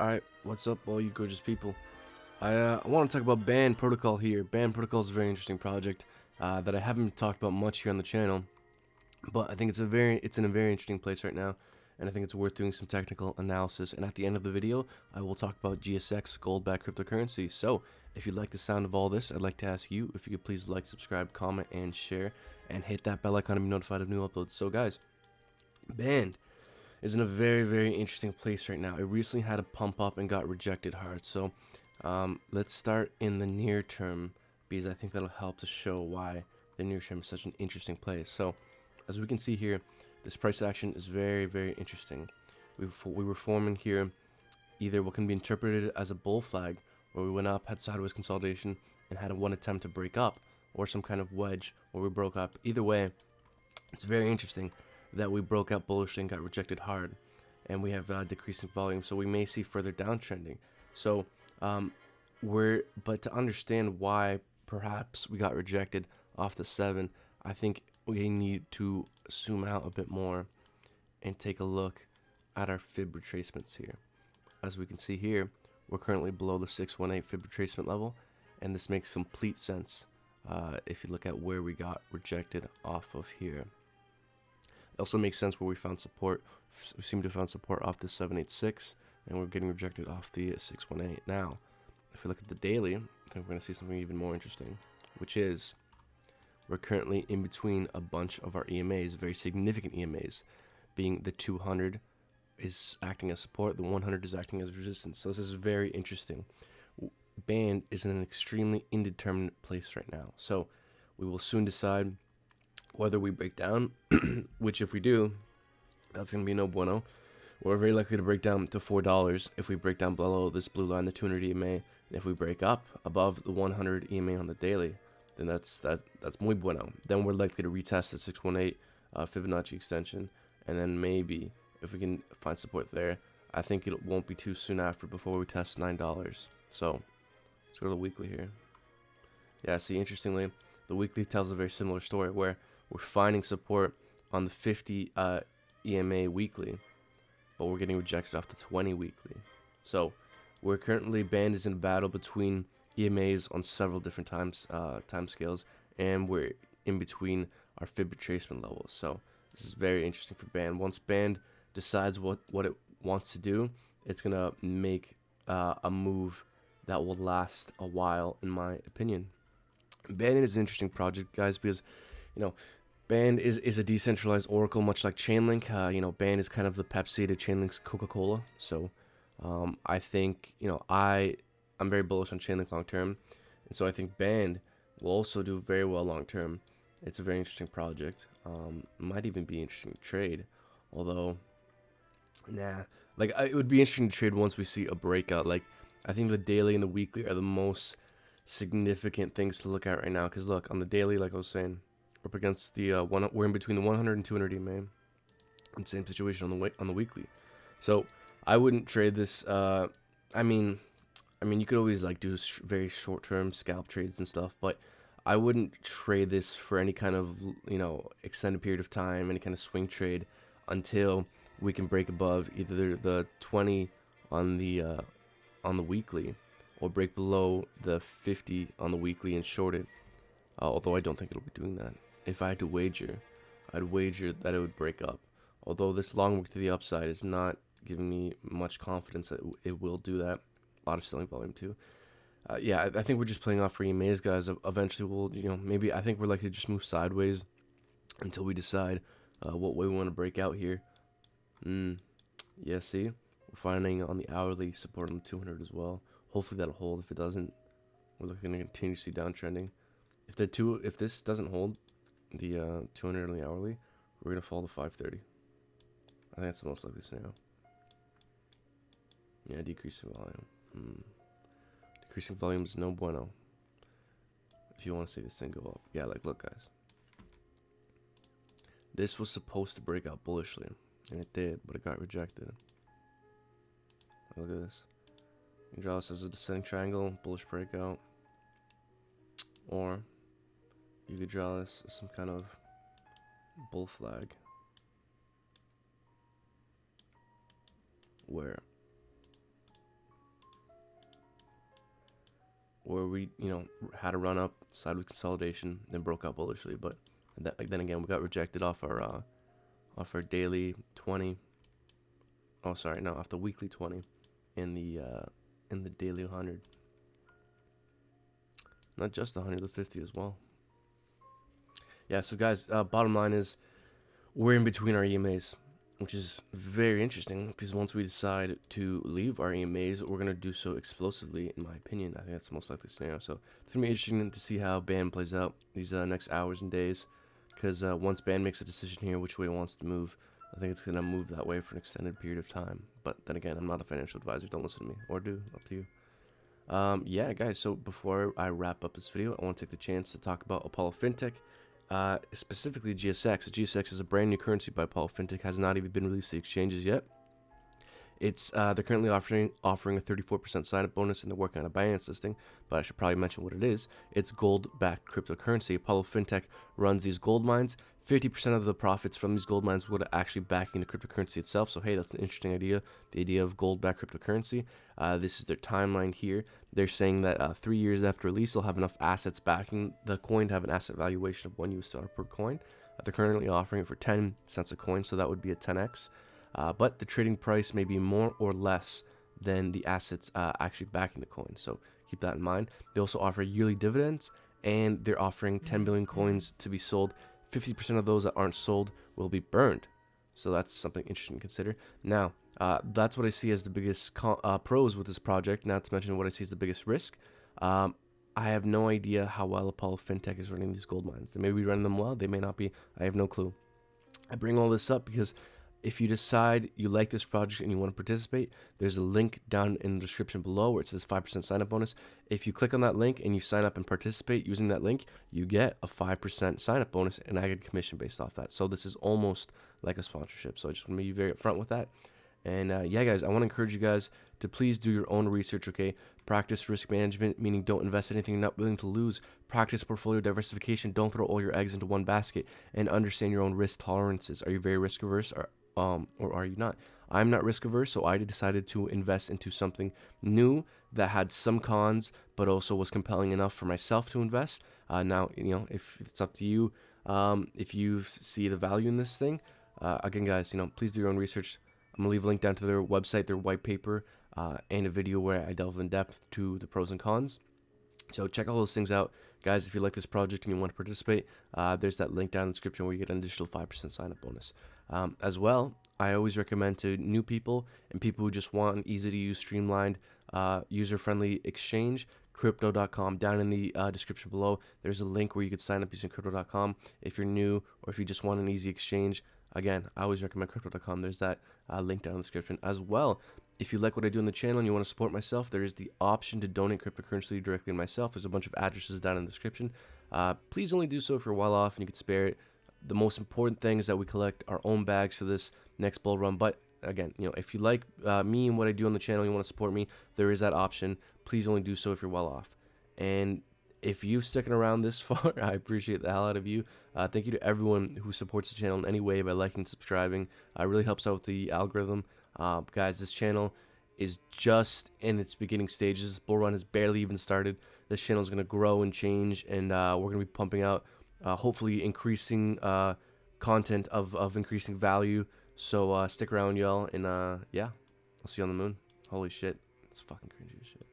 Alright, what's up all you gorgeous people? I want to talk about Band Protocol here. Band Protocol is a very interesting project that I haven't talked about much here on the channel, but I think it's in a very interesting place right now, and I think it's worth doing some technical analysis. And at the end of the video, I will talk about GSX, gold-backed cryptocurrency. So, if you like the sound of all this, I'd like to ask you if you could please like, subscribe, comment, and share, and hit that bell icon to be notified of new uploads. So, guys, Band is in a very interesting place right now. It recently had a pump up and got rejected hard. So let's start in the near term, because I think that'll help to show why the near term is such an interesting place. So as we can see here, this price action is very interesting. We were forming here either what can be interpreted as a bull flag, where we went up, had sideways consolidation, and had one attempt to break up, or some kind of wedge where we broke up. Either way, it's very interesting that we broke out bullishly and got rejected hard, and we have decreasing volume, so we may see further downtrending. So but to understand why perhaps we got rejected off the 7, I think we need to zoom out a bit more and take a look at our fib retracements here. As we can see here, we're currently below the 618 fib retracement level, and this makes complete sense if you look at where we got rejected off of here. It also makes sense where we found support. We seem to have found support off the 786, and we're getting rejected off the 618. Now, if we look at the daily, I think we're going to see something even more interesting, which is we're currently in between a bunch of our EMAs, very significant EMAs, being the 200 is acting as support, the 100 is acting as resistance. So this is very interesting. Band is in an extremely indeterminate place right now. So we will soon decide whether we break down, which if we do, that's going to be no bueno. We're very likely to break down to $4 if we break down below this blue line, the 200 EMA. And if we break up above the 100 EMA on the daily, then that's muy bueno. Then we're likely to retest the 618 Fibonacci extension, and then maybe if we can find support there, I think it won't be too soon after before we test $9. So let's go to the weekly here. Yeah, see, interestingly, the weekly tells a very similar story where we're finding support on the 50 EMA weekly, but we're getting rejected off the 20 weekly. So we're currently, Band is in a battle between EMAs on several different time scales, and we're in between our fib retracement levels. So this is very interesting for Band. Once Band decides what it wants to do, it's gonna make a move that will last a while, in my opinion. Band is an interesting project, guys, because Band is a decentralized oracle, much like Chainlink. Band is kind of the Pepsi to Chainlink's Coca-Cola. So I think I'm very bullish on Chainlink long term, and so I think Band will also do very well long term. It's a very interesting project. Might even be interesting to trade, although it would be interesting to trade once we see a breakout. Like, I think the daily and the weekly are the most significant things to look at right now, because look, on the daily, like I was saying, we're up against the we're in between the 100 and 200 EMA, and same situation on the weekly. So I wouldn't trade this. I mean you could always do very short-term scalp trades and stuff, but I wouldn't trade this for any kind of extended period of time, any kind of swing trade, until we can break above either the 20 on the weekly, or break below the 50 on the weekly and short it. Although I don't think it'll be doing that. If I had to wager, I'd wager that it would break up. Although this long wick to the upside is not giving me much confidence that it will do that. A lot of selling volume too. Yeah, I think we're just playing off for EMAs, guys. Eventually we'll, maybe I think we're likely to just move sideways until we decide what way we want to break out here. Yeah, see, we're finding on the hourly support on the 200 as well. Hopefully that'll hold. If it doesn't, we're looking to continue to see downtrending. If this doesn't hold, the 200 on the hourly, we're gonna fall to 530. I think that's the most likely scenario. Yeah, decreasing volume. Decreasing volume is no bueno. If you want to see this thing go up, yeah, look, guys. This was supposed to break out bullishly, and it did, but it got rejected. Look at this. You can draw this as a descending triangle, bullish breakout, or you could draw this as some kind of bull flag, where where we, had a run up, sideways consolidation, then broke out bullishly. But then again, we got rejected off our daily 20. Oh, sorry, no, off the weekly 20 in the daily 100. Not just the 100, the 50 as well. Yeah, so guys, bottom line is we're in between our EMAs, which is very interesting because once we decide to leave our EMAs, we're going to do so explosively, in my opinion. I think that's the most likely scenario. So it's going to be interesting to see how BAN plays out these next hours and days, because once BAN makes a decision here which way it wants to move, I think it's going to move that way for an extended period of time. But then again, I'm not a financial advisor. Don't listen to me. Or do. Up to you. Yeah, guys, so before I wrap up this video, I want to take the chance to talk about Apollo Fintech, specifically GSX. GSX is a brand new currency by Apollo Fintech, has not even been released to exchanges yet. It's they're currently offering a 34% sign-up bonus, and they're working on a Binance listing, but I should probably mention what it is. It's gold-backed cryptocurrency. Apollo Fintech runs these gold mines. 50% of the profits from these gold mines would actually backing the cryptocurrency itself. So hey, that's an interesting idea. The idea of gold-backed cryptocurrency. This is their timeline here. They're saying that 3 years after release, they'll have enough assets backing the coin to have an asset valuation of $1 per coin. They're currently offering it for 10 cents a coin, so that would be a 10x. But the trading price may be more or less than the assets actually backing the coin. So keep that in mind. They also offer yearly dividends, and they're offering 10 billion coins to be sold. 50% of those that aren't sold will be burned. So that's something interesting to consider. Now, that's what I see as the biggest pros with this project, not to mention what I see as the biggest risk. I have no idea how well Apollo Fintech is running these gold mines. They may be running them well, they may not be. I have no clue. I bring all this up because if you decide you like this project and you want to participate, there's a link down in the description below where it says 5% sign up bonus. If you click on that link and you sign up and participate using that link, you get a 5% sign up bonus, and I get commission based off that. So this is almost like a sponsorship. So I just want to be very upfront with that. And yeah, guys, I want to encourage you guys to please do your own research, okay? Practice risk management, meaning don't invest anything you're not willing to lose. Practice portfolio diversification. Don't throw all your eggs into one basket, and understand your own risk tolerances. Are you very risk averse, or are you not? I'm not risk averse, so I decided to invest into something new that had some cons, but also was compelling enough for myself to invest. Now, if it's up to you, if you see the value in this thing, again, guys, please do your own research. I'm gonna leave a link down to their website, their white paper, and a video where I delve in depth to the pros and cons. So check all those things out, guys. If you like this project and you want to participate, there's that link down in the description where you get an additional 5% sign-up bonus. As well, I always recommend to new people and people who just want an easy-to-use, streamlined, user-friendly exchange, Crypto.com. Down in the description below, there's a link where you could sign up using Crypto.com. If you're new or if you just want an easy exchange, again, I always recommend Crypto.com. There's that link down in the description as well. If you like what I do on the channel and you want to support myself, there is the option to donate cryptocurrency directly to myself. There's a bunch of addresses down in the description. Please only do so if you're well off and you can spare it. The most important thing is that we collect our own bags for this next bull run. But again, if you like me and what I do on the channel, and you want to support me, there is that option. Please only do so if you're well off. And if you've sticking around this far, I appreciate the hell out of you. Thank you to everyone who supports the channel in any way by liking and subscribing. It really helps out with the algorithm. Guys, this channel is just in its beginning stages. Bull run has barely even started. This channel is going to grow and change, and we're going to be pumping out hopefully increasing content of increasing value. So stick around, y'all, and yeah, I'll see you on the moon. Holy shit, it's fucking cringy as shit.